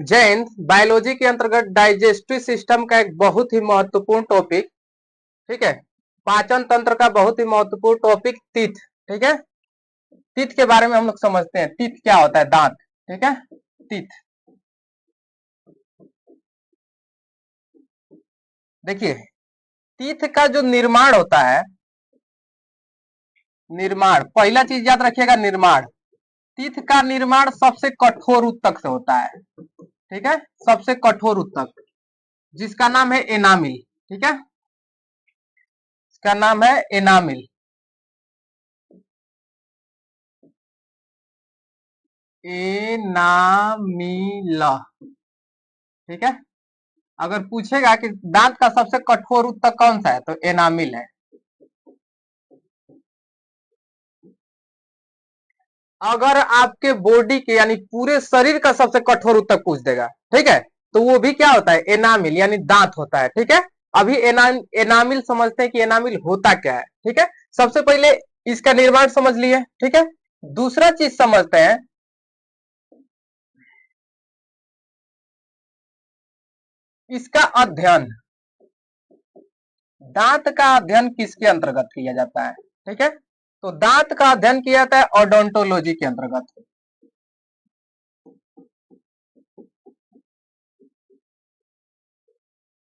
Jain biology के अंतर्गत digestive system का एक बहुत ही महत्वपूर्ण टॉपिक, ठीक है, पाचन तंत्र का बहुत ही महत्वपूर्ण टॉपिक तीत, ठीक है। तीत के बारे में हम लोग समझते हैं, तीत क्या होता है, दांत, ठीक है। तीत देखिए, तीत का जो निर्माण होता है, निर्माण, पहला चीज याद रखिएगा, निर्माण। तीत का निर्माण सबसे कठोर ऊतक से होता है, ठीक है, सबसे कठोर ऊतक, जिसका नाम है एनामिल, ठीक है, इसका नाम है एनामिल। एनामिल, ठीक है। अगर पूछेगा कि दांत का सबसे कठोर ऊतक कौन सा है, तो एनामिल है। अगर आपके बॉडी के यानी पूरे शरीर का सबसे कठोर ऊतक पूछ देगा, ठीक है, तो वो भी क्या होता है, एनामिल यानी दांत होता है, ठीक है। अभी एनामिल समझते हैं कि एनामिल होता क्या है, ठीक है। सबसे पहले इसका निर्माण समझ लिए, ठीक है। दूसरा चीज समझते हैं, इसका अध्ययन, दांत का अध्ययन किसके अंतर्गत किया जाता है, ठीक है। तो दांत का अध्ययन किया जाता है ओडोंटोलॉजी के अंतर्गत।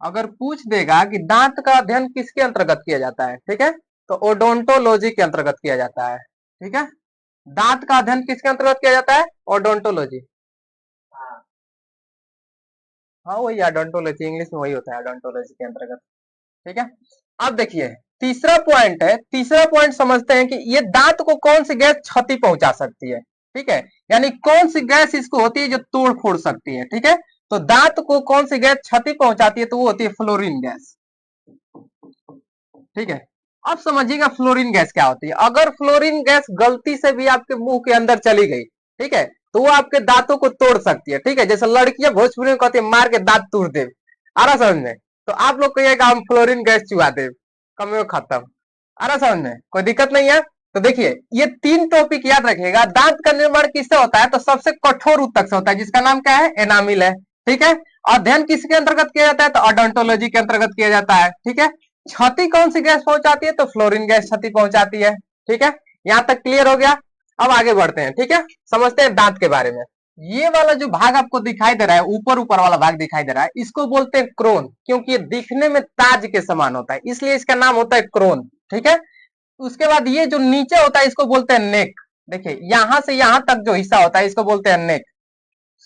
अगर पूछ देगा कि दांत का अध्ययन किसके अंतर्गत किया जाता है, ठीक है, तो ओडोंटोलॉजी के अंतर्गत किया जाता है, ठीक है। दांत का अध्ययन किसके अंतर्गत किया जाता है, ओडोंटोलॉजी। हाँ वही ओडोंटोलॉजी, इंग्लिश में वही होता है, ओडोंटोलॉजी के अंतर्गत, ठीक है। अब देखिए तीसरा पॉइंट है, तीसरा पॉइंट समझते हैं कि ये दांत को कौन सी गैस क्षति पहुंचा सकती है, ठीक है, यानी कौन सी गैस इसको होती है जो तोड़ फोड़ सकती है, ठीक है। तो दांत को कौन सी गैस क्षति पहुंचाती है, तो वो होती है फ्लोरीन गैस, ठीक है। अब समझिएगा फ्लोरीन गैस क्या होती है। अगर फ्लोरीन गैस गलती से भी आपके मुंह के अंदर चली गई, ठीक है, तो वो आपके दांतों को तोड़ सकती है, ठीक है। जैसे लड़कियां भोजपुरी में कहती है मार के दांत तोड़ दे, आ रहा समझ में, तो आप लोग कहिएगा हम फ्लोरीन गैस चुहा दे, कम में खत्म, आ रहा समझ में, कोई दिक्कत नहीं है। तो देखिए ये तीन टॉपिक याद रखिएगा। दांत का निर्माण किससे होता है, तो सबसे कठोर ऊतक से होता है, जिसका नाम क्या है, एनामिल है, ठीक है। अध्ययन किसके अंतर्गत किया जाता है, तो ओडोंटोलॉजी के अंतर्गत किया जाता है, ठीक है। क्षति कौन सी गैस पहुंचाती है, तो फ्लोरीन गैस क्षति पहुंचाती है, ठीक है। यहां तक क्लियर हो गया। अब आगे बढ़ते हैं, ठीक है, समझते हैं दांत के बारे में। ये वाला जो भाग आपको दिखाई दे रहा है, ऊपर ऊपर वाला भाग दिखाई दे रहा है, इसको बोलते हैं क्रोन, क्योंकि ये दिखने में ताज के समान होता है, इसलिए इसका नाम होता है क्रोन, ठीक है। उसके बाद ये जो नीचे होता है इसको बोलते हैं नेक। देखिए यहां से यहां तक जो हिस्सा होता है इसको बोलते हैं नेक।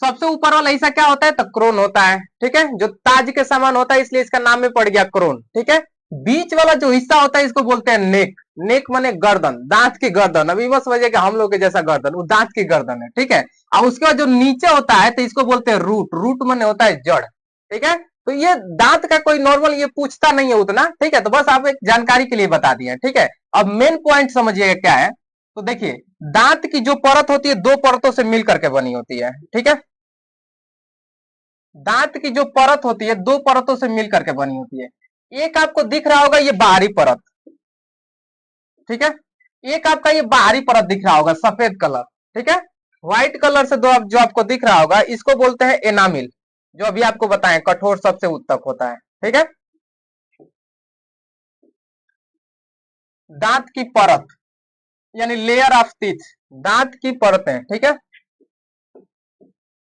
सबसे ऊपर वाला हिस्सा क्या होता है, तो क्रोन होता है, ठीक है, जो ताज के समान होता है, इसलिए इसका नाम में पड़ गया क्रोन, ठीक है। बीच वाला जो हिस्सा होता है इसको बोलते हैं नेक। नेक माने गर्दन, दांत की गर्दन, अभी मत समझिए कि हम लोग के जैसा गर्दन, वो दांत की गर्दन है, ठीक है। और उसके बाद जो नीचे होता है तो इसको बोलते हैं रूट। रूट माने होता है जड़, ठीक है। तो ये दांत का कोई नॉर्मल ये पूछता नहीं है उतना, ठीक है, तो बस आप एक जानकारी के लिए बता दिए, ठीक है। अब मेन पॉइंट समझिएगा क्या है, तो देखिए दांत की जो परत होती है दो परतों से मिल करके बनी होती है, ठीक है। दांत की जो परत होती है दो परतों से मिल करके बनी होती है। एक आपको दिख रहा होगा ये बाहरी परत, ठीक है। एक आपका ये बाहरी परत दिख रहा होगा सफेद कलर, ठीक है, व्हाइट कलर से दो जो आपको दिख रहा होगा इसको बोलते हैं एनामिल, जो अभी आपको बताएं कठोर सबसे उत्तक होता है, ठीक है। दांत की परत यानी लेयर ऑफ टीथ, दांत की परतें, ठीक है।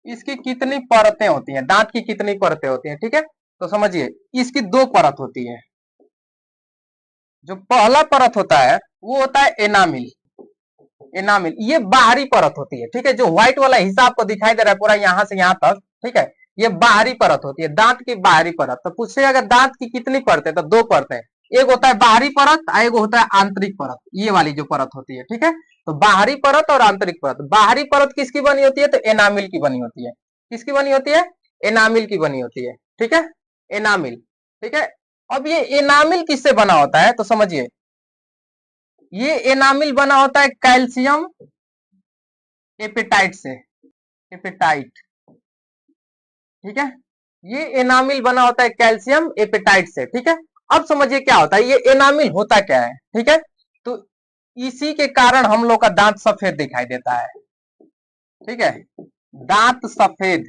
इसकी कितनी परतें होती हैं, दांत की कितनी परतें होती हैं, ठीक है। तो समझिए इसकी दो परत होती है। जो पहला परत होता है वो होता है एनामिल। एनामिल ये बाहरी परत होती है, ठीक है। जो व्हाइट वाला हिस्सा आपको दिखाई दे रहा है पूरा यहां से यहां तक, ठीक है, ये बाहरी परत होती है, दांत की बाहरी परत। तो पूछे अगर दांत की कितनी परतें, तो दो परतें। एक होता है बाहरी परत, एक होता है आंतरिक परत, ये वाली जो परत होती है, ठीक है। तो बाहरी परत और आंतरिक परत, बाहरी परत किसकी बनी होती है, तो एनामिल की बनी होती है। किसकी बनी होती है, एनामिल की बनी होती है, ठीक है, एनामिल, ठीक है। अब ये एनामिल किससे बना होता है, तो समझिए ये एनामिल बना होता है कैल्शियम एपेटाइट से, एपेटाइट, ठीक है। ये एनामिल बना होता है कैल्शियम एपेटाइट से, ठीक है। अब समझिए क्या होता है, ये एनामिल होता क्या है, ठीक है। तो इसी के कारण हम लोग का दांत सफेद दिखाई देता है, ठीक है, दांत सफेद,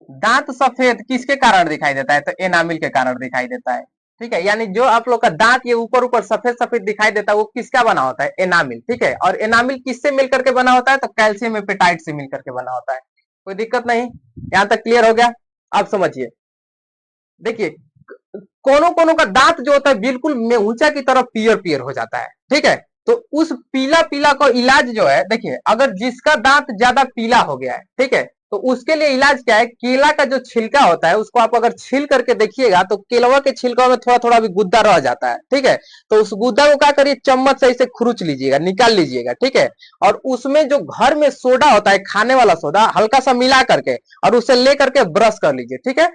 दांत सफेद किसके कारण दिखाई देता है? तो एनामिल के कारण दिखाई देता है। ठीक है, यानी जो आप लोग का दांत ये ऊपर ऊपर सफेद सफेद दिखाई देता है वो किसका बना होता है? एनामिल। ठीक है, और एनामिल किससे मिलकर के बना होता है? तो कैल्शियम एपेटाइट से मिलकर के बना होता है। कोई दिक्कत नहीं, यहां तक क्लियर हो गया? अब समझिए, देखिए कोनों कोनों का दांत जो होता है बिल्कुल ऊंचा की तरफ पियर पियर हो जाता है। ठीक है, तो उस पीला पीला का इलाज जो है, देखिए अगर जिसका दांत ज्यादा पीला हो गया है, ठीक है, तो उसके लिए इलाज क्या है? केला का जो छिलका होता है उसको आप अगर छील करके देखिएगा तो केलवा के छिलका में थोड़ा थोड़ा भी गुद्दा रह जाता है। ठीक है, तो उस गुद्दा को क्या करिए, चम्मच से इसे खुरुच लीजिएगा, निकाल लीजिएगा। ठीक है, और उसमें जो घर में सोडा होता है, खाने वाला सोडा, हल्का सा मिला करके और उसे ले करके ब्रश कर लीजिए। ठीक है,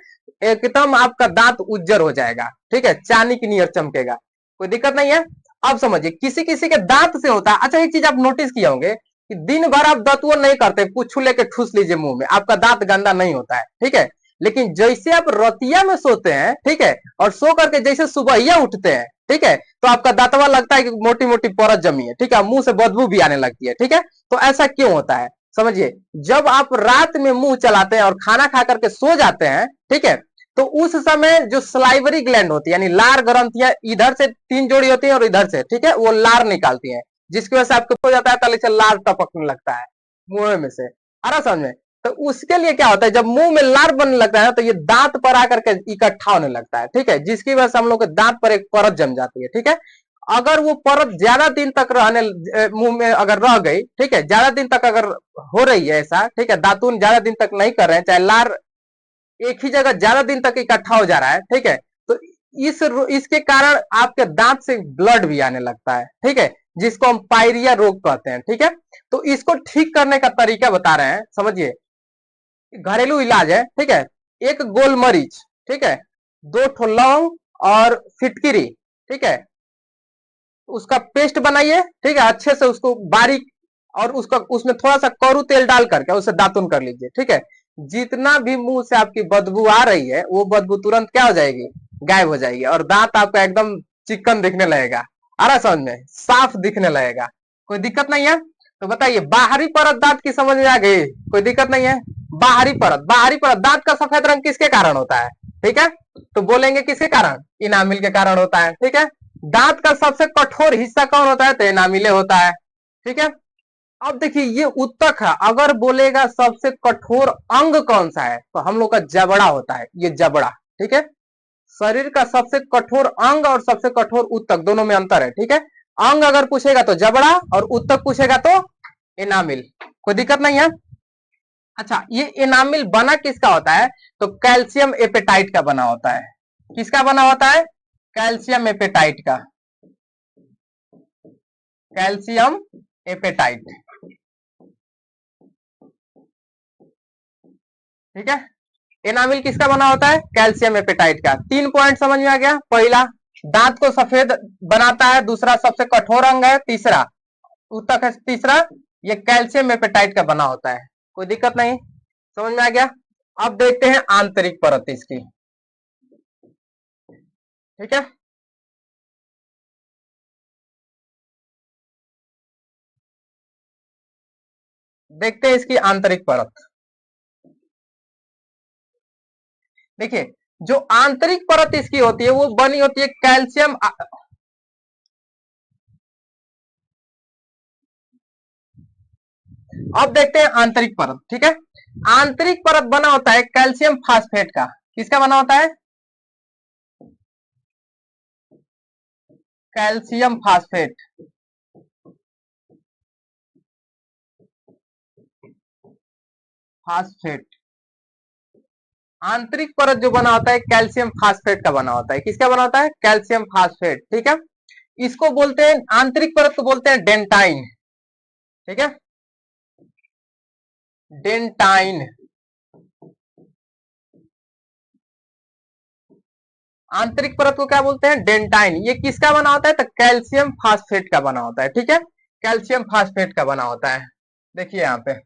एकदम आपका दांत उज्जर हो जाएगा। ठीक है, चांदी की नियर चमकेगा। कोई दिक्कत नहीं है? अब समझिए, किसी किसी के दांत से होता है। अच्छा, एक चीज आप नोटिस किए होंगे कि दिन भर आप दातुन नहीं करते, कुछ लेके ठूस लीजिए मुंह में, आपका दांत गंदा नहीं होता है। ठीक है, लेकिन जैसे आप रतिया में सोते हैं, ठीक है, और सो करके जैसे सुबह उठते हैं, ठीक है, तो आपका दांतवा लगता है कि मोटी मोटी परत जमी है। ठीक है, मुंह से बदबू भी आने लगती है। ठीक है, तो ऐसा क्यों होता है? समझिए, जब आप रात में मुंह चलाते हैं और खाना खा करके सो जाते हैं, ठीक है, तो उस समय जो सलाइवरी ग्लैंड होती है, यानी लार ग्रंथियां इधर से 3 जोड़ी होती है और इधर से, ठीक है, वो लार निकालती है, जिसकी वजह से आपको हो जाता है तले से लार टपकने लगता है मुंह में से। आ रहा समझ में? तो उसके लिए क्या होता है, जब मुंह में लार बनने लगता है ना, तो ये दांत पर आकर के इकट्ठा होने लगता है। ठीक है, जिसकी वजह से हम लोग के दांत पर एक परत जम जाती है। ठीक है, अगर वो परत ज्यादा दिन तक रहने मुंह में अगर रह गई, ठीक है, ज्यादा दिन तक अगर हो रही है ऐसा, ठीक है, दातुन ज्यादा दिन तक नहीं कर रहे हैं, चाहे लार एक ही जगह ज्यादा दिन तक इकट्ठा हो जा रहा है, ठीक है, तो इस इसके कारण आपके दांत से ब्लड भी आने लगता है। ठीक है, जिसको हम पायरिया रोग कहते हैं। ठीक है, तो इसको ठीक करने का तरीका बता रहे हैं, समझिए। घरेलू इलाज है। ठीक है, एक गोल मरीच, ठीक है, 2 ठो लौंग और फिटकिरी, ठीक है, उसका पेस्ट बनाइए। ठीक है, अच्छे से उसको बारीक, और उसका उसमें थोड़ा सा करू तेल डाल करके उसे दातुन कर लीजिए। ठीक है, जितना भी मुंह से आपकी बदबू आ रही है वो बदबू तुरंत क्या हो जाएगी, गायब हो जाएगी, और दांत आपका एकदम चिकन दिखने लगेगा। आ रहा समझ में, साफ दिखने लगेगा। कोई दिक्कत नहीं है? तो बताइए, बाहरी परत दांत की समझ में आ गई? कोई दिक्कत नहीं है? बाहरी परत दांत का सफेद रंग किसके कारण होता है? ठीक है, तो बोलेंगे किसके कारण? इनामिल के कारण होता है। ठीक है, दांत का सबसे कठोर हिस्सा कौन होता है? तो इनामिले होता है। ठीक है, अब देखिए ये उत्तक है। अगर बोलेगा सबसे कठोर अंग कौन सा है, तो हम लोग का जबड़ा होता है, ये जबड़ा। ठीक है, शरीर का सबसे कठोर अंग और सबसे कठोर उत्तक, दोनों में अंतर है। ठीक है, अंग अगर पूछेगा तो जबड़ा, और उत्तक पूछेगा तो एनामिल। कोई दिक्कत नहीं है? अच्छा, ये एनामिल बना किसका होता है? तो कैल्शियम एपेटाइट का बना होता है। किसका बना होता है? कैल्शियम एपेटाइट का। Calcium apatite. ठीक है, एनामिल किसका बना होता है? कैल्शियम एपेटाइट का। 3 पॉइंट समझ में आ गया? पहला, दांत को सफेद बनाता है। दूसरा, सबसे कठोर अंग है। तीसरा, उत्तक है। तीसरा, ये कैल्शियम एपेटाइट का बना होता है। कोई दिक्कत नहीं, समझ में आ गया? अब देखते हैं आंतरिक परत इसकी। ठीक है, देखते हैं इसकी आंतरिक परत। देखिए, जो आंतरिक परत इसकी होती है वो बनी होती है कैल्शियम। अब देखते हैं आंतरिक परत। ठीक है, आंतरिक परत बना होता है कैल्शियम फास्फेट का। किसका बना होता है? Calcium phosphate. फास्फेट, आंतरिक परत जो बना होता है कैल्शियम फास्फेट का बना होता है। किसका बना होता है? Calcium phosphate. ठीक है, इसको बोलते हैं, आंतरिक परत को बोलते हैं डेंटाइन। ठीक है, डेंटाइन। आंतरिक परत को क्या बोलते हैं? डेंटाइन। ये किसका बना होता है? तो कैल्शियम फास्फेट का बना होता है। ठीक है, कैल्शियम फास्फेट का बना होता है। देखिए यहाँ पे,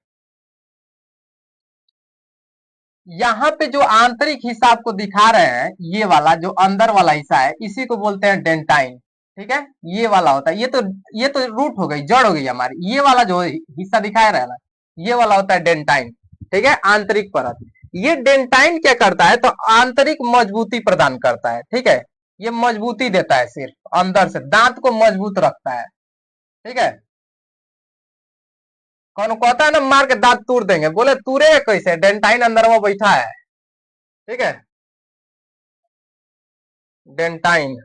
यहाँ पे जो आंतरिक हिस्सा आपको दिखा रहे हैं, ये वाला जो अंदर वाला हिस्सा है, इसी को बोलते हैं डेंटाइन। ठीक है, ये वाला होता है। ये तो रूट हो गई, जड़ हो गई हमारी। ये वाला जो हिस्सा दिखाया रहा है ना, ये वाला होता है डेंटाइन। ठीक है, आंतरिक परत। ये डेंटाइन क्या करता है, तो आंतरिक मजबूती प्रदान करता है, ठीक है। ये मजबूती देता है, सिर्फ अंदर से दांत को मजबूत रखता है, ठीक है। कौन कहता है ना मार के दांत तोड़ देंगे, बोले तूरे कैसे, डेंटाइन अंदर वो बैठा है, ठीक है। डेंटाइन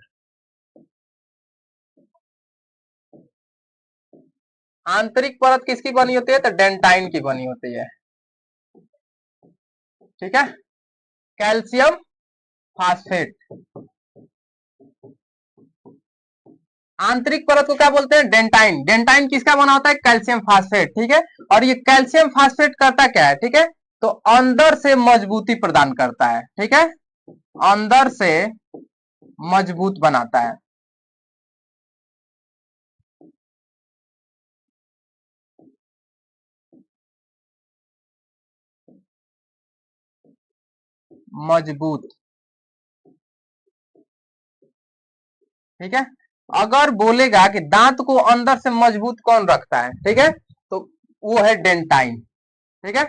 आंतरिक परत किसकी बनी होती है, तो डेंटाइन की बनी होती है, ठीक है। कैल्शियम फास्फेट, आंतरिक परत को क्या बोलते हैं, डेंटाइन। डेंटाइन किसका बना होता है, कैल्शियम फास्फेट, ठीक है। और ये कैल्शियम फास्फेट करता क्या है, ठीक है, तो अंदर से मजबूती प्रदान करता है, ठीक है, अंदर से मजबूत बनाता है। मजबूत, ठीक है। अगर बोलेगा कि दांत को अंदर से मजबूत कौन रखता है, ठीक है, तो वो है डेंटाइन, ठीक है।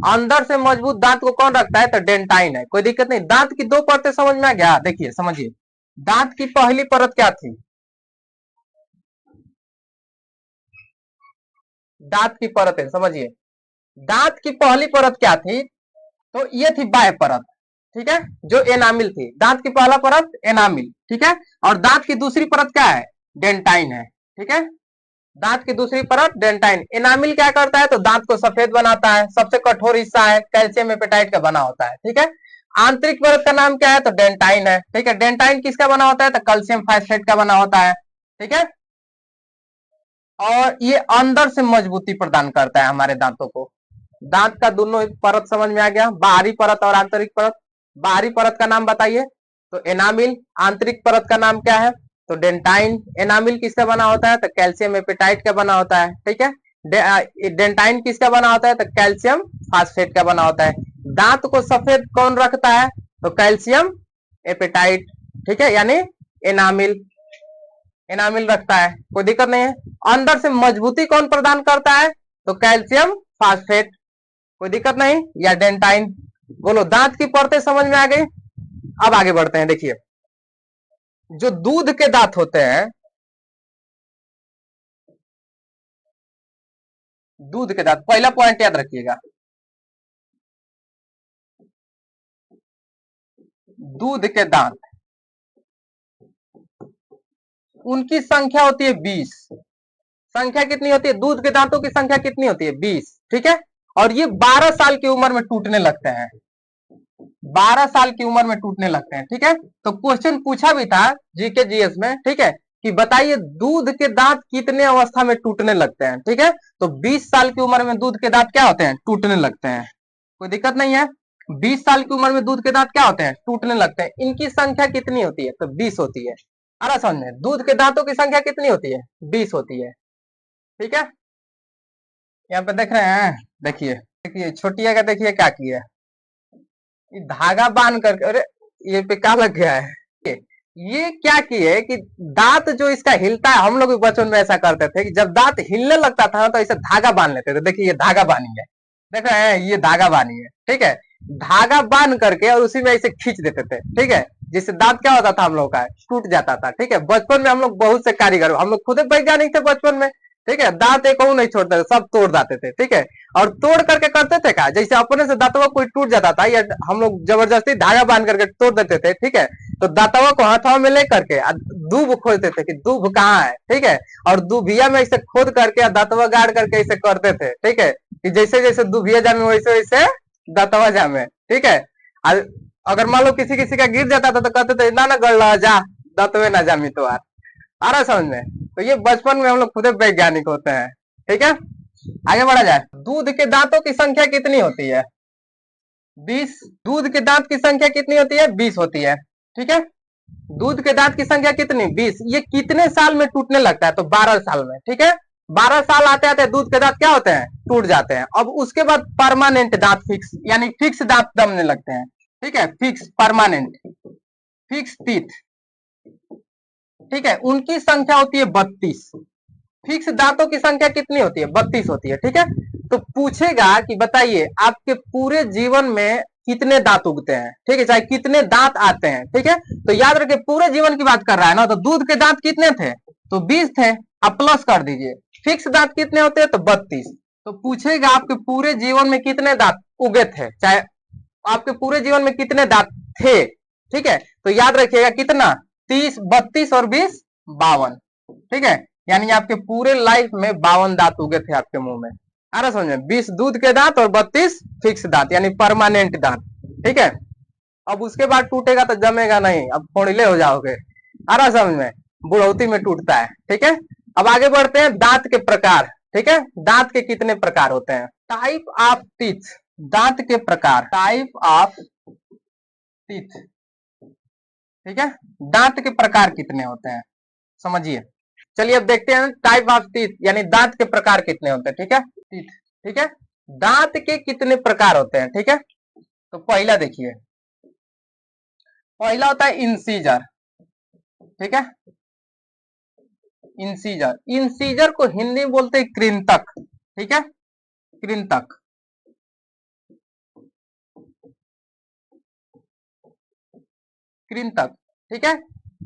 अंदर से मजबूत दांत को कौन रखता है, तो डेंटाइन है, कोई दिक्कत नहीं। दांत की दो परतें समझ में आ गया, देखिए समझिए। दांत की पहली परत क्या थी, दांत की परत है, समझिए। दांत की पहली परत क्या थी, तो ये थी बाह्य परत, ठीक है, जो एनामिल थी। दांत की पहला परत एनामिल, ठीक है। और दांत की दूसरी परत क्या है, डेंटाइन है, ठीक है। दांत की दूसरी परत डेंटाइन। एनामिल क्या करता है, तो दांत को सफेद बनाता है, सबसे कठोर हिस्सा है, कैल्शियम एपेटाइट का बना होता है, ठीक है। आंतरिक परत का नाम क्या है, तो डेंटाइन है, ठीक है। डेंटाइन किसका बना होता है, तो कैल्शियम फास्फेट का बना होता है, ठीक है। और ये अंदर से मजबूती प्रदान करता है हमारे दांतों को। दांत का दोनों परत समझ में आ गया, बाहरी परत और आंतरिक परत। बाहरी परत का नाम बताइए, तो एनामिल। आंतरिक परत का नाम क्या है, तो डेंटाइन। एनामिल किसका बना होता है, तो कैल्शियम एपेटाइट का बना होता है, ठीक है। डेंटाइन किसका बना होता है, तो कैल्शियम फास्फेट का बना होता है। दांत को सफेद कौन रखता है, तो कैल्शियम एपेटाइट, ठीक है, यानी एनामिल। एनामिल रखता है, कोई दिक्कत नहीं है। अंदर से मजबूती कौन प्रदान करता है, तो कैल्शियम फास्फेट, कोई दिक्कत नहीं, या डेंटाइन। बोलो दांत की परतें समझ में आ गई। अब आगे बढ़ते हैं, देखिए जो दूध के दांत होते हैं, दूध के दांत, पहला पॉइंट याद रखिएगा, दूध के दांत, उनकी संख्या होती है 20। संख्या कितनी होती है, दूध के दांतों की संख्या कितनी होती है, 20, ठीक है। और ये 12 साल की उम्र में टूटने लगते हैं, 12 साल की उम्र में टूटने लगते हैं, ठीक है। तो क्वेश्चन पूछा भी था जीके जीएस में, ठीक है, कि बताइए दूध के दांत कितने अवस्था में टूटने लगते हैं, ठीक है। तो 20 साल की उम्र में दूध के दांत क्या होते हैं, टूटने लगते हैं, कोई दिक्कत नहीं है। 20 साल की उम्र में दूध के दांत क्या होते हैं, टूटने लगते हैं। इनकी संख्या कितनी होती है, तो 20 होती है। आ रहा समझ में, दूध के दांतों की संख्या कितनी होती है, 20 होती है, ठीक है। यहाँ पे देख रहे हैं, देखिए देखिए छोटिया का, देखिए क्या किया, ये धागा बांध करके, अरे ये पे क्या लग गया है, ये क्या किए कि दांत जो इसका हिलता है, हम लोग भी बचपन में ऐसा करते थे कि जब दांत हिलने लगता था तो ऐसे धागा बांध लेते थे। देखिए ये धागा बानी है, देख रहे हैं, ये धागा बानी है, ठीक है। धागा बांध करके और उसी में ऐसे खींच देते थे, ठीक है, जिससे दांत क्या होता था हम लोग का, टूट जाता था, ठीक है। बचपन में हम लोग बहुत से कारीगर, हम लोग खुद वैज्ञानिक थे बचपन में, ठीक है। दांत एक नहीं छोड़ते थे, सब तोड़ जाते थे, ठीक है। और तोड़ करके करते थे क्या, जैसे अपने से दांतवा कोई टूट जाता था या हम लोग जबरदस्ती धागा बांध करके तोड़ देते थे, ठीक है। तो दांतवा को हाथों में ले करके दूब खोजते थे कि दूब कहाँ है, ठीक है। और दूबिया में ऐसे खोद करके दांतवा गाड़ करके ऐसे करते थे, ठीक है, कि जैसे जैसे दूबिया जामे वैसे वैसे दांतवा जामे, ठीक है। अगर मान लो किसी किसी का गिर जाता था तो कहते थे ना ना गड़ जा, दांतवे ना जामी तो आ रहा समझ में। तो ये बचपन में हम लोग खुद वैज्ञानिक होते हैं, ठीक है। आगे बढ़ा जाए, दूध के दांतों की संख्या कितनी होती है, 20। दूध के दांत की संख्या कितनी होती है, 20 होती है, ठीक है। दूध के दांत की संख्या कितनी, 20। ये कितने साल में टूटने लगता है, तो 12 साल में, ठीक है। 12 साल आते आते दूध के दांत क्या होते हैं, टूट जाते हैं। अब उसके बाद परमानेंट दांत, फिक्स यानी फिक्स दांत जमने लगते हैं, ठीक है, फिक्स परमानेंट, फिक्स टीथ, ठीक है। उनकी संख्या होती है 32। फिक्स दांतों की संख्या कितनी होती है, 32 होती है, ठीक है। तो पूछेगा कि बताइए आपके पूरे जीवन में कितने दांत उगते हैं, ठीक है, चाहे कितने दांत आते हैं, ठीक है। तो याद रखिए पूरे जीवन की बात कर रहा है ना, तो दूध के दांत कितने थे, तो 20 थे, अब प्लस कर दीजिए। फिक्स दांत कितने होते हैं, तो 32। तो पूछेगा आपके पूरे जीवन में कितने दांत उगे थे, चाहे आपके पूरे जीवन में कितने दांत थे, ठीक है। तो याद रखिएगा कितना, 30, 32 और 20, 52, ठीक है। यानी आपके पूरे लाइफ में 52 दांत उगे थे आपके मुंह में। आ रहा समझ में, 20 दूध के दांत और 32 फिक्स दांत यानी परमानेंट दांत, ठीक है। अब उसके बाद टूटेगा तो जमेगा नहीं, अब फोड़िले हो जाओगे। आ रहा समझ में, बुढ़ौती में टूटता है, ठीक है। अब आगे बढ़ते हैं, दांत के प्रकार, ठीक है। दांत के कितने प्रकार होते हैं, टाइप ऑफ टीथ, दांत के प्रकार, टाइप ऑफ टीथ, ठीक है। दांत के प्रकार कितने होते हैं समझिए। चलिए अब देखते हैं टाइप ऑफ टीथ यानी दांत के प्रकार कितने होते हैं, ठीक है। टीथ, ठीक है, दांत के कितने प्रकार होते हैं, ठीक है। तो पहला देखिए, पहला होता है इंसीजर, ठीक है। इंसीजर, इंसीजर को हिंदी में बोलते हैं कृंतक, ठीक है, कृंतक। कृंतक, ठीक है,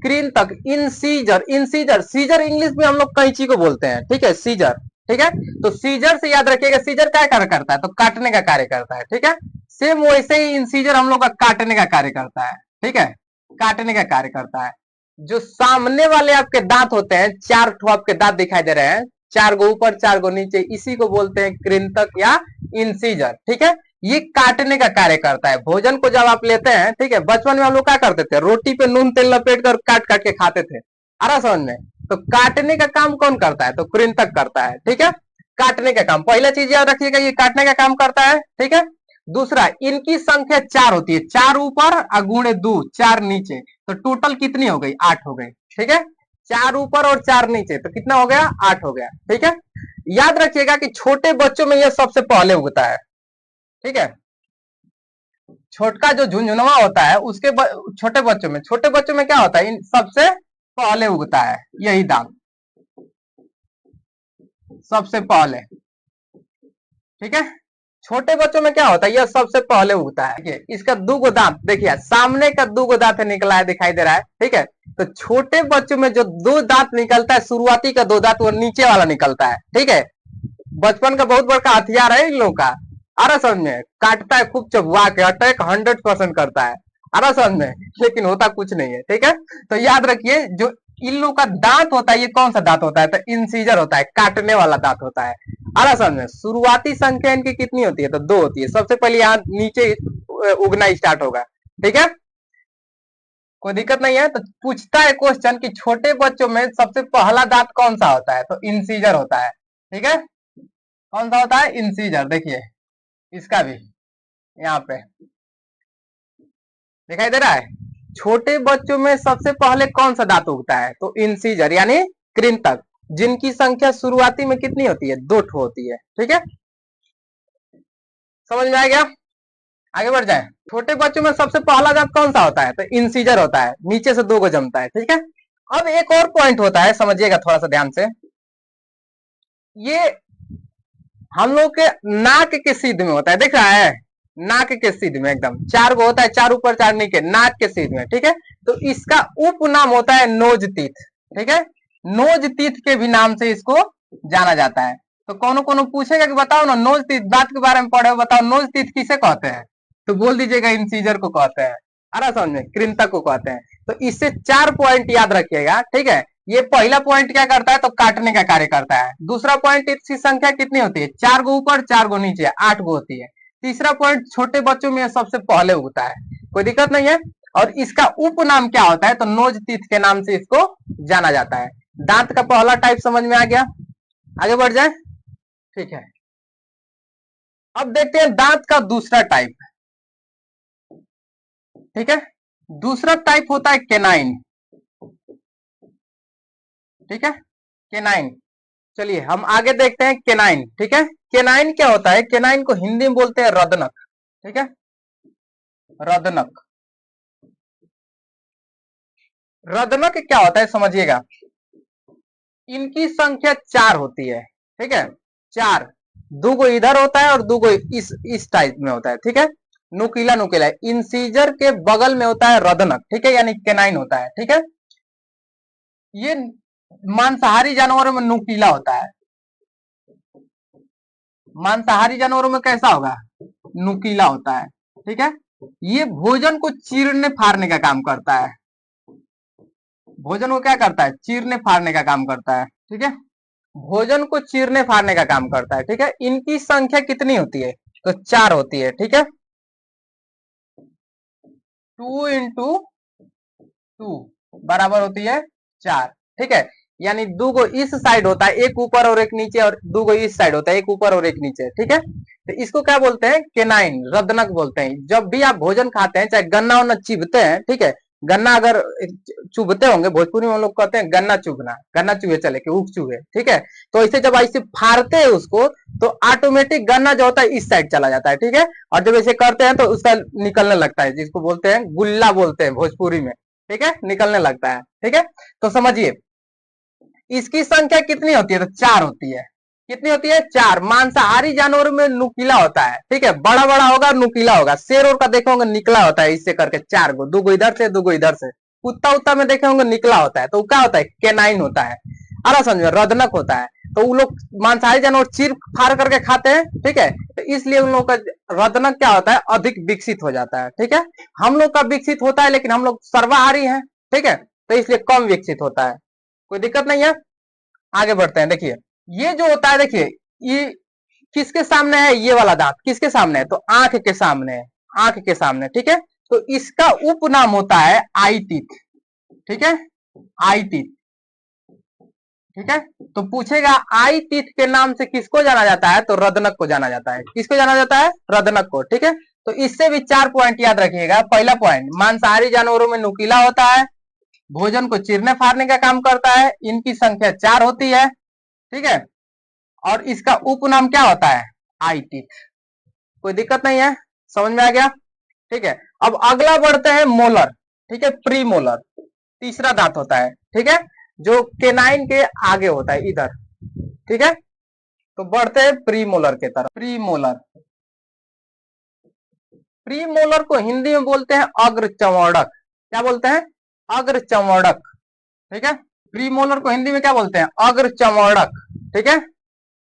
कृंतक, इंसीजर, इंसीजर, सीजर इंग्लिश में हम लोग कैंची को बोलते हैं, ठीक है, सीजर, ठीक है। तो सीजर से याद रखिएगा, सीजर क्या कार्य करता है, तो काटने का कार्य करता है, ठीक है। सेम वैसे ही इंसीजर हम लोग का काटने का कार्य करता है, ठीक है, काटने का कार्य करता है। जो सामने वाले आपके दांत होते हैं, 4 ठो आपके दांत दिखाई दे रहे हैं, 4 गो ऊपर 4 गो नीचे, इसी को बोलते हैं कृंतक या इंसीजर, ठीक है। ये काटने का कार्य करता है। भोजन को जब आप लेते हैं, ठीक है, बचपन में हम लोग क्या करते थे, रोटी पे नून तेल लपेट कर काट काट के खाते थे, आ रहा समझ में। तो काटने का काम कौन करता है, तो कृंतक करता है, ठीक है, काटने का काम। पहला चीज याद रखिएगा, ये काटने का काम करता है, ठीक है। दूसरा, इनकी संख्या 4 होती है, 4 ऊपर और गुणे 2, 4 नीचे, तो टोटल कितनी हो गई, 8 हो गई, ठीक है। 4 ऊपर और 4 नीचे, तो कितना हो गया, 8 हो गया, ठीक है। याद रखिएगा कि छोटे बच्चों में यह सबसे पहले उगता है, ठीक है। छोटका जो झुंझुनवा होता है उसके छोटे बच्चों में क्या होता है, इन सबसे पहले उगता है यही दांत, सबसे पहले, ठीक है। छोटे बच्चों में क्या होता है, यह सबसे पहले उगता है, ठीक है। इसका 2 गो दांत देखिए, सामने का 2 गो दांत निकला है, दिखाई दे रहा है, ठीक है। तो छोटे बच्चों में जो 2 दांत निकलता है, शुरुआती का 2 दांत वो नीचे वाला निकलता है, ठीक है। बचपन का बहुत बड़ा हथियार है इन लोगों का, आ रहा समझ में, काटता है खूब चबुआ के, अटैक 100% करता है, आ रहा समझ में, लेकिन होता कुछ नहीं है, ठीक है। तो याद रखिए जो इन लोगों का दांत होता है, ये कौन सा दांत होता है, तो इंसीजर होता है, काटने वाला दांत होता है, आ रहा समझ में। शुरुआती संख्या इनकी कितनी होती है, तो 2 होती है। सबसे पहले यहाँ नीचे उगना स्टार्ट होगा, ठीक है, कोई दिक्कत नहीं है। तो पूछता है क्वेश्चन कि छोटे बच्चों में सबसे पहला दांत कौन सा होता है, तो इंसीजर होता है, ठीक है। कौन सा होता है, इंसीजर, देखिए इसका भी यहाँ पे दिखाई दे रहा है। छोटे बच्चों में सबसे पहले कौन सा दांत उगता है, तो इंसीजर यानी कृंतक, जिनकी संख्या शुरुआती में कितनी होती है, 2 ठो होती है, ठीक है। समझ में आ गया, आगे बढ़ जाए। छोटे बच्चों में सबसे पहला दांत कौन सा होता है, तो इंसीजर होता है, नीचे से 2 गो जमता है, ठीक है। अब एक और पॉइंट होता है, समझिएगा थोड़ा सा ध्यान से, ये हम लोग के नाक के सीध में होता है, देख रहा है, नाक के सीध में एकदम 4 गो होता है, 4 ऊपर 4 नीचे, नाक के सीध में, ठीक है। तो इसका उपनाम होता है नोज तीथ, ठीक है। नोज तीथ के भी नाम से इसको जाना जाता है। तो कोनो कोनो पूछेगा कि बताओ ना, नोज तीथ दांत के बारे में पढ़े हो, बताओ नोज तीथ किसे कहते हैं, तो बोल दीजिएगा इंसीजर को कहते हैं, आ रहा समझ में, कृंतक को कहते हैं। तो इससे 4 पॉइंट याद रखिएगा, ठीक है। ये पहला पॉइंट क्या करता है, तो काटने का कार्य करता है। दूसरा पॉइंट, इसकी संख्या कितनी होती है, 4 गो ऊपर 4 गो नीचे, 8 गो होती है। तीसरा पॉइंट, छोटे बच्चों में सबसे पहले उगता है, कोई दिक्कत नहीं है। और इसका उपनाम क्या होता है, तो नोज तीथ के नाम से इसको जाना जाता है। दांत का पहला टाइप समझ में आ गया, आगे बढ़ जाए, ठीक है। अब देखते हैं दांत का दूसरा टाइप, ठीक है। दूसरा टाइप होता है केनाइन, ठीक है, केनाइन। चलिए हम आगे देखते हैं केनाइन, ठीक है। केनाइन क्या होता है, केनाइन को हिंदी में बोलते हैं रदनक, ठीक है, रदनक। रदनक क्या होता है समझिएगा, इनकी संख्या 4 होती है, ठीक है, 4, 2 गो इधर होता है और 2 गो इस टाइप में होता है, ठीक है। नुकीला नुकीला, इंसीजर के बगल में होता है रदनक, ठीक है, यानी केनाइन होता है, ठीक है। ये मांसाहारी जानवरों में नुकीला होता है, मांसाहारी जानवरों में कैसा होगा, नुकीला होता है, ठीक है। ये भोजन को चीरने फाड़ने का काम करता है, भोजन को क्या करता है, चीरने फाड़ने का काम करता है, ठीक है, भोजन को चीरने फाड़ने का काम करता है, ठीक है। इनकी संख्या कितनी होती है, तो 4 होती है, ठीक है, 2 इंटू 2 बराबर होती है 4, ठीक है। यानी दो गो इस साइड होता है, एक ऊपर और एक नीचे, और दो गो इस साइड होता है, एक ऊपर और एक नीचे, ठीक है। तो इसको क्या बोलते हैं, केनाइन, रदनक बोलते हैं। जब भी आप भोजन खाते हैं, चाहे गन्ना वन्ना चिबते हैं, ठीक है, गन्ना अगर चुभते होंगे, भोजपुरी में हम लोग कहते हैं गन्ना चुभना, गन्ना चूहे चले कि ऊख चूहे, ठीक है। तो ऐसे जब ऐसे फाड़ते हैं उसको, तो ऑटोमेटिक गन्ना जो होता है इस साइड चला जाता है, ठीक है। और जब ऐसे करते हैं तो उसका निकलने लगता है, जिसको बोलते हैं गुल्ला बोलते हैं भोजपुरी में, ठीक है, निकलने लगता है, ठीक है। तो समझिए इसकी संख्या कितनी होती है, तो 4 होती है। कितनी होती है, 4। मांसाहारी जानवरों में नुकीला होता है, ठीक है, बड़ा बड़ा होगा, नुकीला होगा। शेर और का देखे होंगे निकला होता है, इससे करके 4 गो, 2 गो इधर से, 2 गो इधर से। कुत्ता उत्ता में देखे होंगे निकला होता है, तो क्या होता है, केनाइन होता है। अरे समझो, रदनक होता है। तो वो लोग मांसाहारी जानवर चीर फाड़ करके खाते हैं, ठीक है, तो इसलिए उन लोगों का रदनक क्या होता है, अधिक विकसित हो जाता है, ठीक है। हम लोग का विकसित होता है, लेकिन हम लोग सर्वाहारी हैं, ठीक है, तो इसलिए कम विकसित होता है। कोई दिक्कत नहीं है, आगे बढ़ते हैं। देखिए ये जो होता है, देखिए ये किसके सामने है, ये वाला दांत किसके सामने है, तो आंख के सामने है, आंख के सामने, ठीक है। तो इसका उपनाम होता है आई टीथ, ठीक है, आई टीथ, ठीक है। तो पूछेगा आई टीथ के नाम से किसको जाना जाता है, तो रदनक को जाना जाता है। किसको जाना जाता है, रदनक को, ठीक है। तो इससे भी 4 पॉइंट याद रखिएगा। पहला पॉइंट, मांसाहारी जानवरों में नुकीला होता है, भोजन को चीरने फाड़ने का काम करता है, इनकी संख्या 4 होती है, ठीक है, और इसका उपनाम क्या होता है, आई टीथ। कोई दिक्कत नहीं है, समझ में आ गया, ठीक है। अब अगला बढ़ते हैं मोलर, ठीक है, प्री मोलर, तीसरा दांत होता है, ठीक है, जो केनाइन के आगे होता है इधर, ठीक है। तो बढ़ते हैं प्री मोलर के तरफ। प्री मोलर, प्री मोलर को हिंदी में बोलते हैं अग्र चमोड़क। क्या बोलते हैं, अग्र चमोड़क, ठीक है। प्री मोलर को हिंदी में क्या बोलते हैं, अग्र चमोड़क, ठीक है,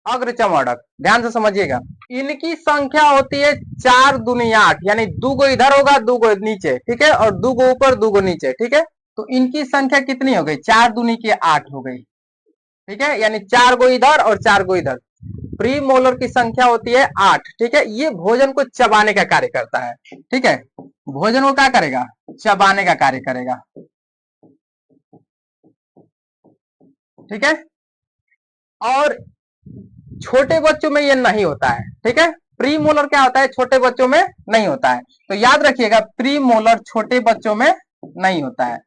अग्र चमोड़क। ध्यान से समझिएगा, इनकी संख्या होती है 4 दूनी 8, यानी 2 गो इधर होगा, 2 गो नीचे, ठीक है, और 2 गो ऊपर, 2 गो नीचे, ठीक है। तो इनकी संख्या कितनी हो गई, 4 दूनी की 8 हो गई, ठीक है, यानी 4 गो इधर और 4 गो इधर। प्री मोलर की संख्या होती है 8, ठीक है। ये भोजन को चबाने का कार्य करता है, ठीक है, भोजन को क्या करेगा, चबाने का कार्य करेगा, ठीक है। और छोटे बच्चों में ये नहीं होता है, ठीक है। प्री मोलर क्या होता है, छोटे बच्चों में नहीं होता है। तो याद रखिएगा, प्री मोलर छोटे बच्चों में नहीं होता है,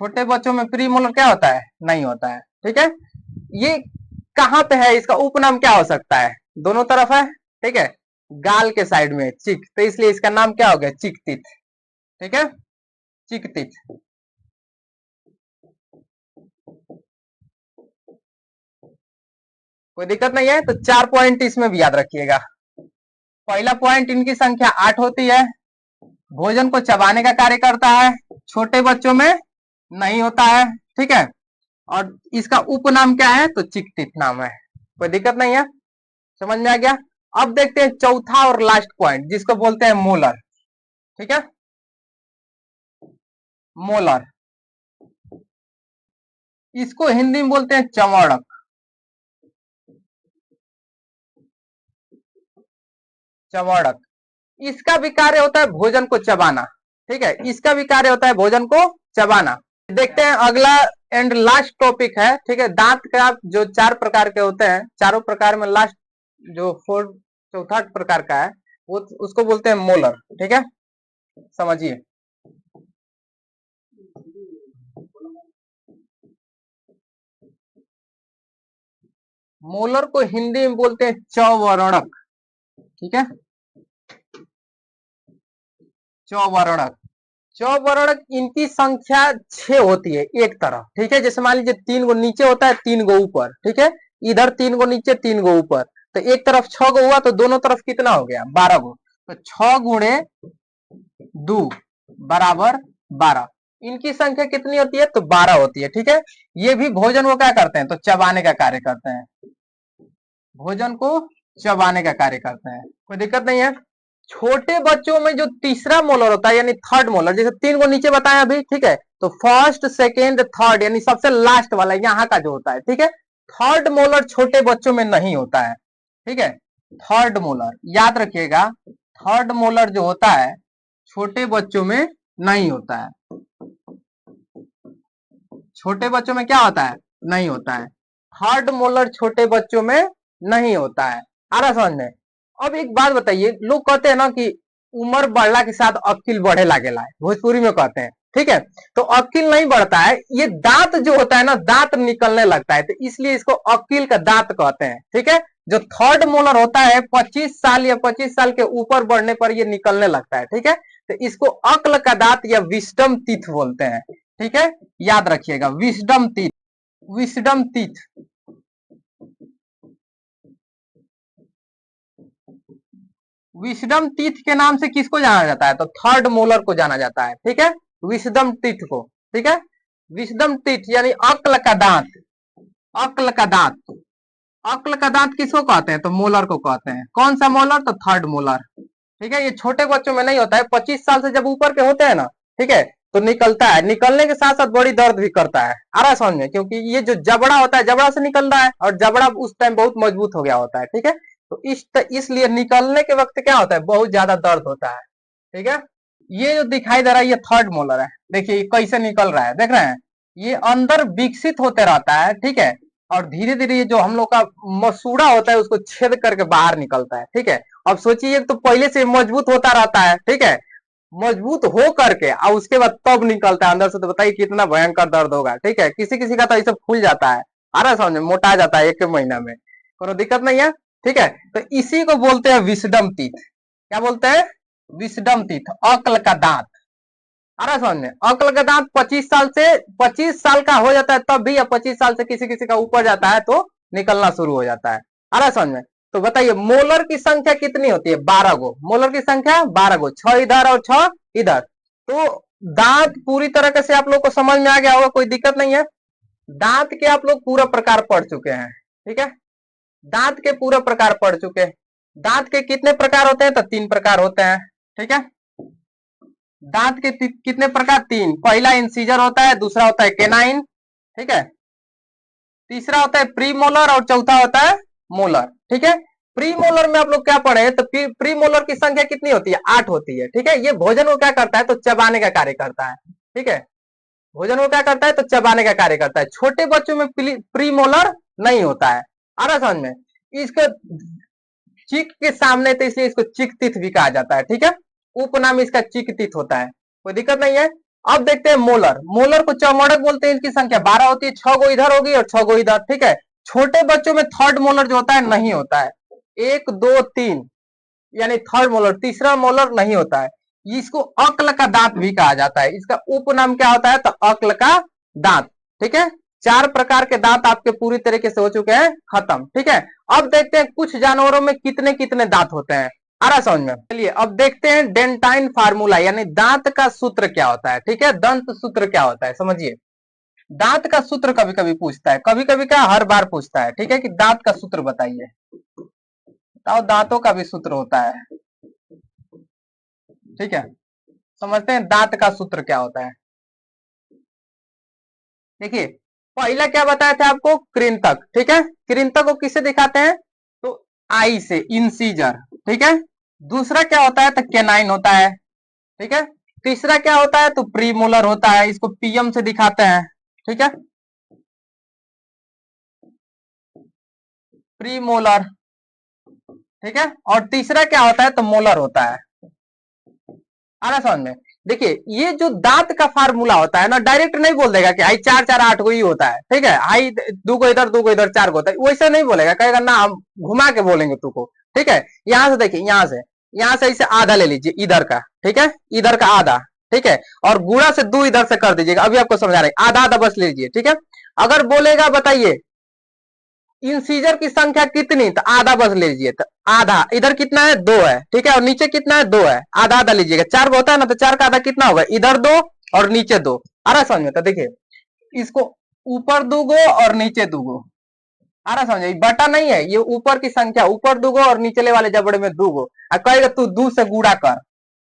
छोटे बच्चों में प्री मोलर क्या होता है, नहीं होता है, ठीक है। ये कहां पे है, इसका उपनाम क्या हो सकता है, दोनों तरफ है, ठीक है, गाल के साइड में चिक, तो इसलिए इसका नाम क्या हो गया, चिकतित, ठीक है, चिकतित। कोई दिक्कत नहीं है। तो 4 पॉइंट इसमें भी याद रखिएगा। पहला पॉइंट, इनकी संख्या 8 होती है, भोजन को चबाने का कार्य करता है, छोटे बच्चों में नहीं होता है, ठीक है, और इसका उपनाम क्या है, तो चिकतित नाम है। कोई दिक्कत नहीं है, समझ में आ गया। अब देखते हैं चौथा और लास्ट पॉइंट, जिसको बोलते हैं मोलर, ठीक है, मोलर, इसको हिंदी में बोलते हैं चमड़क, चमड़क। इसका भी कार्य होता है भोजन को चबाना, ठीक है, इसका भी कार्य होता है भोजन को चबाना। देखते हैं अगला एंड लास्ट टॉपिक है, ठीक है, दांत का जो 4 प्रकार के होते हैं, चारों प्रकार में लास्ट जो चौथा प्रकार का है, वो उसको बोलते हैं मोलर, ठीक है, समझिए। मोलर को हिंदी में बोलते हैं चौवर्णक, ठीक है, चौवर्णक, चौवर्णक। इनकी संख्या 6 होती है एक तरफ, ठीक है, जैसे मान लीजिए 3 गो नीचे होता है, 3 गो ऊपर, ठीक है, इधर 3 गो नीचे, 3 गो ऊपर। तो एक तरफ 6 गो हुआ तो दोनों तरफ कितना हो गया 12 गो। तो 6 गुणे 2 बराबर 12। इनकी संख्या कितनी होती है तो 12 होती है। ठीक है, ये भी भोजन को क्या करते हैं तो चबाने का कार्य करते हैं, भोजन को चबाने का कार्य करते हैं, कोई दिक्कत नहीं है। छोटे बच्चों में जो तीसरा मोलर होता है यानी थर्ड मोलर, जैसे 3 को नीचे बताया अभी, ठीक है, तो फर्स्ट सेकेंड थर्ड यानी सबसे लास्ट वाला यहाँ का जो होता है, ठीक है, थर्ड मोलर छोटे बच्चों में नहीं होता है। ठीक है, थर्ड मोलर याद रखिएगा, थर्ड मोलर जो होता है छोटे बच्चों में नहीं होता है, छोटे बच्चों में क्या होता है नहीं होता है, थर्ड मोलर छोटे बच्चों में नहीं होता है। आ रहा समझ में। अब एक बात बताइए, लोग कहते हैं ना कि उम्र बढ़ला के साथ अक्ल बढ़े लागेला है, भोजपुरी में कहते हैं, ठीक है, तो अक्ल नहीं बढ़ता है, ये दांत जो होता है ना दांत निकलने लगता है, तो इसलिए इसको अक्ल का दांत कहते हैं। ठीक है, जो थर्ड मोलर होता है 25 साल या 25 साल के ऊपर बढ़ने पर ये निकलने लगता है। ठीक है, तो इसको अक्ल का दांत या विस्डम टीथ बोलते हैं। ठीक है, याद रखिएगा, wisdom teeth, wisdom teeth. Wisdom teeth के नाम से किसको जाना जाता है तो थर्ड मोलर को जाना जाता है। ठीक है, विस्डम टीथ को। ठीक है, विस्डम टीथ यानी अक्ल का दांत, अक्ल का दांत, अक्ल का दांत किसको कहते हैं तो मोलर को कहते हैं। कौन सा मोलर तो थर्ड मोलर। ठीक है, ये छोटे बच्चों में नहीं होता है, 25 साल से जब ऊपर के होते हैं ना, ठीक है, तो निकलता है, निकलने के साथ साथ बड़ी दर्द भी करता है। आ रहा है समझ में, क्योंकि ये जो जबड़ा होता है जबड़ा से निकल रहा है और जबड़ा उस टाइम बहुत मजबूत हो गया होता है। ठीक है, तो इसलिए निकलने के वक्त क्या होता है बहुत ज्यादा दर्द होता है। ठीक है, ये जो दिखाई दे रहा है ये थर्ड मोलर है, देखिए कैसे निकल रहा है, देख रहे हैं, ये अंदर विकसित होते रहता है। ठीक है, और धीरे धीरे ये जो हम लोग का मसूड़ा होता है उसको छेद करके बाहर निकलता है। ठीक है, अब सोचिए तो पहले से मजबूत होता रहता है, ठीक है, मजबूत हो करके और उसके बाद तब निकलता है अंदर से, तो बताइए कितना भयंकर दर्द होगा। ठीक है, किसी किसी का तो ऐसे फूल जाता है, आ रहा है समझ में, मोटा जाता है 1 महीना में, कोई दिक्कत नहीं है। ठीक है, तो इसी को बोलते हैं विस्डम टीथ। क्या बोलते हैं विस्डम टीथ, अक्ल का दांत। आ रहा समझ में, अक्ल का दांत 25 साल से 25 साल का हो जाता है तब भी, या 25 साल से किसी किसी का ऊपर जाता है तो निकलना शुरू हो जाता है। आ रहा समझ में। तो बताइए मोलर की संख्या कितनी होती है 12 गो, मोलर की संख्या 12 गो, 6 इधर और 6 इधर। तो दांत पूरी तरह से आप लोग को समझ में आ गया होगा, कोई दिक्कत नहीं है। दांत के आप लोग पूरा प्रकार पढ़ चुके हैं। ठीक है, दांत के पूरा प्रकार पढ़ चुके हैं। दांत के कितने प्रकार होते हैं तो 3 प्रकार होते हैं। ठीक है, दांत के कितने प्रकार 3, पहला इंसीजर होता है, दूसरा होता है केनाइन, ठीक है, तीसरा होता है प्री मोलर और चौथा होता है मोलर। ठीक है, प्री मोलर में आप लोग क्या पढ़े तो प्री मोलर की संख्या कितनी होती है 8 होती है। ठीक है, ये भोजन को क्या करता है तो चबाने का कार्य करता है। ठीक है, भोजन को क्या करता है तो चबाने का कार्य करता है। छोटे बच्चों में प्री मोलर नहीं होता है। आ रहा समझ में, इसको चिक के सामने तो इसलिए इसको चिक तीथ भी कहा जाता है। ठीक है, उपनाम इसका चिक तीथ होता है, कोई दिक्कत नहीं है। अब देखते हैं मोलर, मोलर को चौमड़क बोलते हैं, इनकी संख्या 12 होती है, 6 गो इधर होगी और 6 गो इधर। ठीक है, छोटे बच्चों में थर्ड मोलर जो होता है नहीं होता है, 1 2 3 यानी थर्ड मोलर, तीसरा मोलर नहीं होता है। इसको अक्ल का दांत भी कहा जाता है, इसका उपनाम क्या होता है तो अक्ल का दांत। ठीक है, 4 प्रकार के दांत आपके पूरी तरीके से हो चुके हैं खत्म। ठीक है, अब देखते हैं कुछ जानवरों में कितने कितने दांत होते हैं। आ रहा समझ में, चलिए अब देखते हैं डेंटाइन फार्मूला यानी दांत का सूत्र क्या होता है। ठीक है, दंत सूत्र क्या होता है समझिए। दांत का सूत्र कभी कभी पूछता है, कभी कभी क्या हर बार पूछता है। ठीक है, कि दांत का सूत्र बताइए, तो दांतों का भी सूत्र होता है। ठीक है, समझते हैं दांत का सूत्र क्या होता है। देखिए पहला क्या बताया था आपको कृंतक। ठीक है, कृंतक को किससे दिखाते हैं तो आई से, इंसीजर। ठीक है, दूसरा क्या होता है तो केनाइन होता है। ठीक है, तीसरा क्या होता है तो प्रीमोलर होता है, इसको पीएम से दिखाते हैं। ठीक है, प्रीमोलर। ठीक है, और तीसरा क्या होता है तो मोलर होता है। आ रहा समझ में। देखिए ये जो दांत का फार्मूला होता है ना, डायरेक्ट नहीं बोल देगा कि आई 4 4 8 को ही होता है। ठीक है, आई 2 को इधर 2 को इधर 4 को होता है, वैसे नहीं बोलेगा, कहेगा ना हम घुमा के बोलेंगे तू को। ठीक है, यहां से देखिए, यहां से इसे आधा ले लीजिए इधर का। ठीक है, इधर का आधा। ठीक है, और गुणा से 2 इधर से कर दीजिएगा, अभी आपको समझा रहे, आधा आधा बस लीजिए। ठीक है, अगर बोलेगा बताइए इंसीजर की संख्या कितनी, तो आधा बस लीजिए, तो आधा इधर कितना है 2 है, ठीक है, और नीचे कितना है 2 है, आधा आधा लीजिएगा, 4 होता है ना, तो 4 का आधा कितना होगा, इधर 2 और नीचे 2। आ रहा समझ में, तो देखिए इसको ऊपर 2 गो और नीचे 2 गो, आ रहा समझे, बटा नहीं है, ये ऊपर की संख्या, ऊपर 2 गो और नीचले वाले जबड़े में 2 गो, और कहेगा तू 2 से गुणा कर,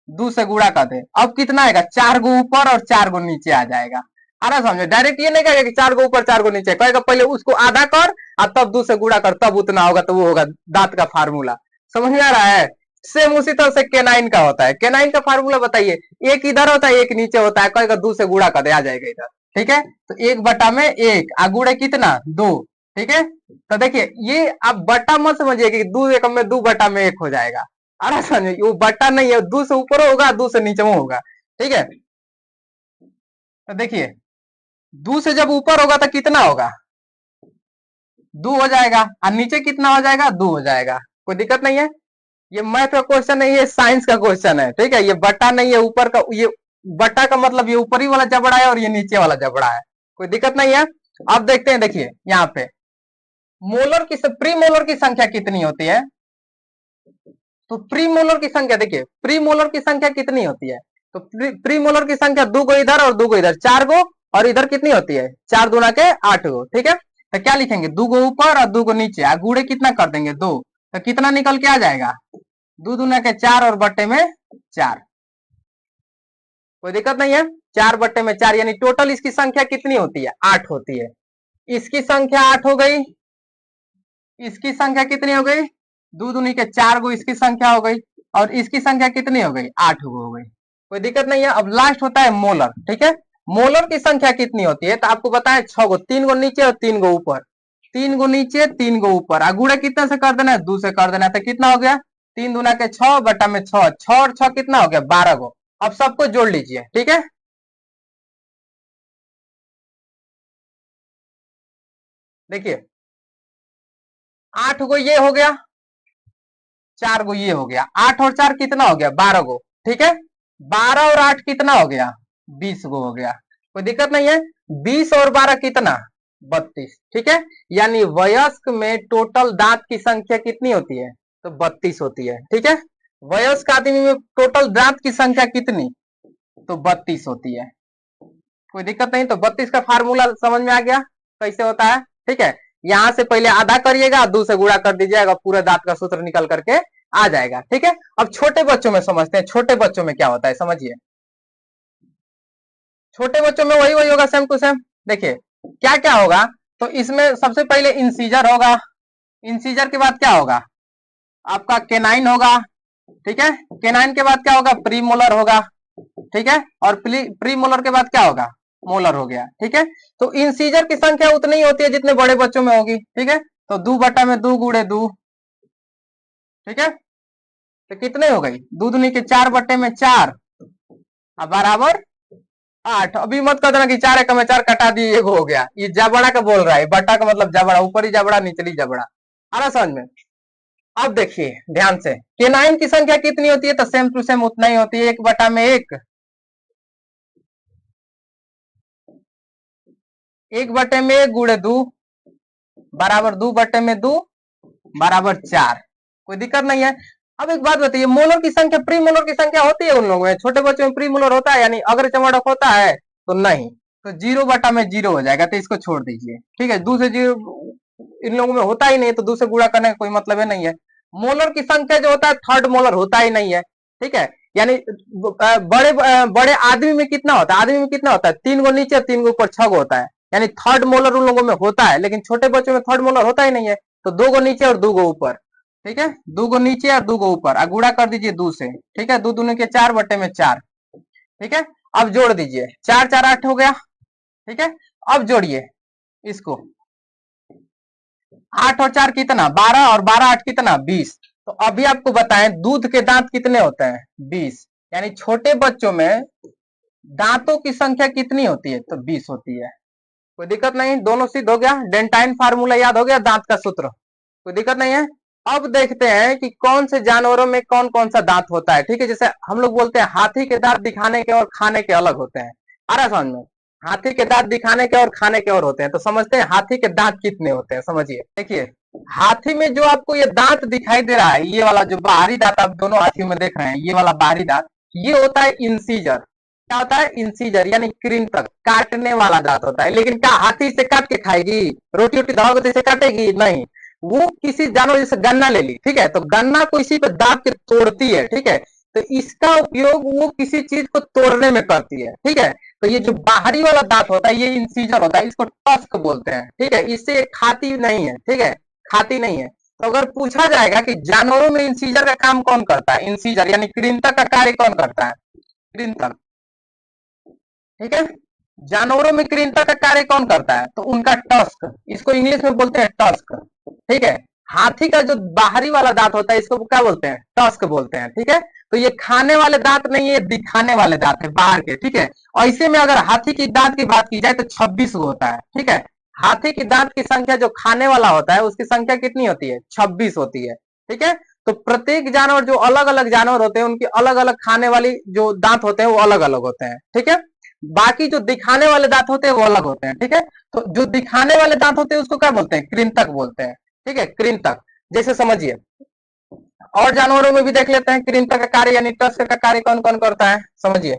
2 से गुणा कर दे, अब कितना आएगा, 4 गो ऊपर और 4 गो नीचे आ जाएगा। आ रहा समझे, डायरेक्ट ये नहीं कहेगा कि 4 गो ऊपर 4 गो नीचे, कहेगा पहले उसको आधा कर और तब 2 से गुणा कर, तब उतना होगा, तो वो होगा दांत का फार्मूला। समझ में आ रहा है। सेम उसी तरह से केनाइन का होता है, केनाइन का फार्मूला बताइए, एक इधर होता है एक नीचे होता है, कहेगा 2 से गुणा कर दे, आ जाएगा इधर, ठीक है, तो 1 बटा में 1 गुणे कितना 2, ठीक है, तो देखिए ये आप बटा मत समझिए कि 2 एक में 2 बटा में 1 हो जाएगा, आ रहा समझे, वो बटा नहीं है, 2 से ऊपर होगा 2 से नीचे में होगा, ठीक है, तो देखिए 2 से जब ऊपर होगा तो कितना होगा, 2 हो जाएगा, और नीचे कितना हो जाएगा, 2 हो जाएगा, कोई दिक्कत नहीं है। ये मैथ का क्वेश्चन नहीं है, साइंस का क्वेश्चन है, ठीक है, ये बटा नहीं है, ऊपर का ये बटा का मतलब ये ऊपरी वाला जबड़ा है और ये नीचे वाला जबड़ा है, कोई दिक्कत नहीं है। अब देखते हैं, देखिए यहाँ पे मोलर की प्री मोलर की संख्या कितनी होती है, तो प्री मोलर की संख्या देखिए, प्री मोलर की संख्या कितनी होती है, तो प्री मोलर की संख्या 2 गो इधर और 2 गो इधर, 4 गो, और इधर कितनी होती है 4 दूना के 8 गो, ठीक है, तो क्या लिखेंगे 2 गो ऊपर और 2 गो नीचे, गुड़े कितना कर देंगे 2, तो कितना निकल के आ जाएगा 2 दूना के 4 और बट्टे में 4, कोई दिक्कत नहीं है, 4 बट्टे में 4, यानी टोटल इसकी संख्या कितनी होती है 8 होती है, इसकी संख्या 8 हो गई, इसकी संख्या कितनी हो गई 2 दूनी के 4 गो इसकी संख्या हो गई, और इसकी संख्या कितनी हो गई 8 गो हो गई, कोई दिक्कत नहीं है। अब लास्ट होता है मोलर, ठीक है, मोलर की संख्या कितनी होती है, तो आपको बताया 6 गो, 3 गो नीचे और 3 गो ऊपर, 3 गो नीचे 3 गो ऊपर, गुणा कितना से कर देना है 2 से कर देना है, तो कितना हो गया 3 दूना के 6 बटा में 6, 6 और 6 कितना हो गया 12 गो। अब सबको जोड़ लीजिए, ठीक है, देखिए 8 गो ये हो गया, 4 गो ये हो गया, 8 और 4 कितना हो गया 12 गो, ठीक है, 12 और 8 कितना हो गया 20 गो हो गया, कोई दिक्कत नहीं है। 20 और 12 कितना 32, ठीक है, यानी वयस्क में टोटल दांत की संख्या कितनी होती है, तो 32 होती है, ठीक है, वयस्क आदमी में टोटल दांत की संख्या कितनी, तो 32 होती है, कोई दिक्कत नहीं। तो 32 का फार्मूला समझ में आ गया कैसे होता है, ठीक है, यहां से पहले आधा करिएगा 2 से गुणा कर दीजिएगा, पूरे दांत का सूत्र निकल करके आ जाएगा, ठीक है। अब छोटे बच्चों में समझते हैं, छोटे बच्चों में क्या होता है समझिए, छोटे बच्चों में वही वही होगा सेम टू सेम, देखिए क्या क्या होगा, तो इसमें सबसे पहले इंसीजर होगा, इंसीजर के बाद क्या होगा आपका केनाइन होगा, ठीक है, केनाइन के बाद क्या होगा प्रीमोलर होगा, ठीक है, और प्री मोलर के बाद क्या होगा मोलर हो गया, ठीक है। तो इंसीजर की संख्या उतनी ही होती है जितने बड़े बच्चों में होगी, ठीक है, तो 2 बटा में 2 गुड़े 2, ठीक है, तो कितने हो गई 2 दूनी के 4 बटे में 4 बराबर 8। अभी मत कर देना कि 4 एक में 4 कटा दिए एक हो गया, ये जबड़ा का बोल रहा है, बटा का मतलब जबड़ा, ऊपरी जबड़ा निचली जबड़ा, आ रहा समझ में। अब देखिए ध्यान से, केनाइन की संख्या कितनी होती है, तो सेम टू सेम उतना ही होती है, 1 बटा में 1, 1 बटे में 1 गुड़े 2 बराबर 2 बटे में 2 बराबर 4, कोई दिक्कत नहीं है। अब एक बात बताइए, मोलर की संख्या प्री मोलर की संख्या होती है उन लोगों में, छोटे बच्चों में प्री मोलर होता है, यानी अग्र चमड़क होता है तो नहीं, तो 0 बटा में 0 हो जाएगा, तो इसको छोड़ दीजिए, ठीक है, 2 से 0 इन लोगों में होता ही नहीं, तो 2 से गुणा करने का कोई मतलब है नहीं है। मोलर की संख्या जो होता है थर्ड मोलर होता ही नहीं है, ठीक है, यानी बड़े बड़े आदमी में कितना होता है, आदमी में कितना होता है 3 गो नीचे 3 गो ऊपर 6 गो होता है, यानी थर्ड मोलर उन लोगों में होता है, लेकिन छोटे बच्चों में थर्ड मोलर होता ही नहीं है, तो 2 गो नीचे और 2 गो ऊपर, ठीक है, 2 गो नीचे और 2 गो ऊपर, गुणा कर दीजिए 2 से, ठीक है, 2 दूनी के 4 बटे में 4, ठीक है, अब जोड़ दीजिए 4 4 8 हो गया, ठीक है, अब जोड़िए इसको, 8 और 4 कितना 12 और 12 8 कितना 20, तो अभी आपको बताएं दूध के दांत कितने होते हैं 20, यानी छोटे बच्चों में दांतों की संख्या कितनी होती है, तो 20 होती है, कोई दिक्कत नहीं, दोनों सिद्ध हो गया, डेंटाइन फार्मूला याद हो गया, दांत का सूत्र, कोई दिक्कत नहीं है। अब देखते हैं कि कौन से जानवरों में कौन कौन सा दांत होता है, ठीक है, जैसे हम लोग बोलते हैं हाथी के दांत दिखाने के और खाने के अलग होते हैं, आ रहा समझ में, हाथी के दांत दिखाने के और खाने के और होते हैं, तो समझते हैं हाथी के दांत कितने होते हैं। समझिए, देखिए हाथी में जो आपको ये दांत दिखाई दे रहा है, ये वाला जो बाहरी दांत आप दोनों हाथियों में देख रहे हैं, ये वाला बाहरी दांत, ये होता है इंसीजर। क्या होता है? इंसीजर, यानी कृंतक, काटने वाला दांत होता है। लेकिन क्या हाथी से काट के खाएगी? रोटी वोटी दबाओगे तो इसे काटेगी नहीं। वो किसी जानवर, जैसे गन्ना ले ली, ठीक है, तो गन्ना को इसी पे दाब के तोड़ती है, ठीक है, तो इसका उपयोग वो किसी चीज को तोड़ने में करती है, ठीक है। तो ये जो बाहरी वाला दांत होता है, ये इंसीजर होता है, इसको टस्क बोलते हैं, ठीक है। इससे खाती नहीं है, ठीक है, खाती नहीं है। तो अगर पूछा जाएगा कि जानवरों में इंसीजर का काम कौन करता है, इंसीजर यानी कृंतक का कार्य कौन करता है? कृंतक, ठीक है। जानवरों में कृंतक का कार्य कौन करता है? तो उनका टस्क, इसको इंग्लिश में बोलते हैं टस्क, ठीक है। हाथी का जो बाहरी वाला दांत होता है, इसको क्या बोलते हैं? टस्क बोलते हैं, ठीक है। तो ये खाने वाले दांत नहीं है, दिखाने वाले दांत है बाहर के, ठीक है। और इसे में अगर हाथी की दांत की बात की जाए तो 26 होता है, ठीक है। हाथी की दांत की संख्या जो खाने वाला होता है उसकी संख्या कितनी होती है? 26 होती है, ठीक है। तो प्रत्येक जानवर, जो अलग अलग जानवर होते हैं, उनकी अलग अलग खाने वाली जो दांत होते हैं वो अलग अलग होते हैं, ठीक है। बाकी जो दिखाने वाले दांत होते हैं वो अलग होते हैं, ठीक है। तो जो दिखाने वाले दांत होते हैं उसको क्या बोलते हैं? कृंतक बोलते हैं, ठीक है, कृंतक। जैसे समझिए, और जानवरों में भी देख लेते हैं कृंतक का कार्य यानी टस्क का कार्य कौन कौन करता है, समझिए।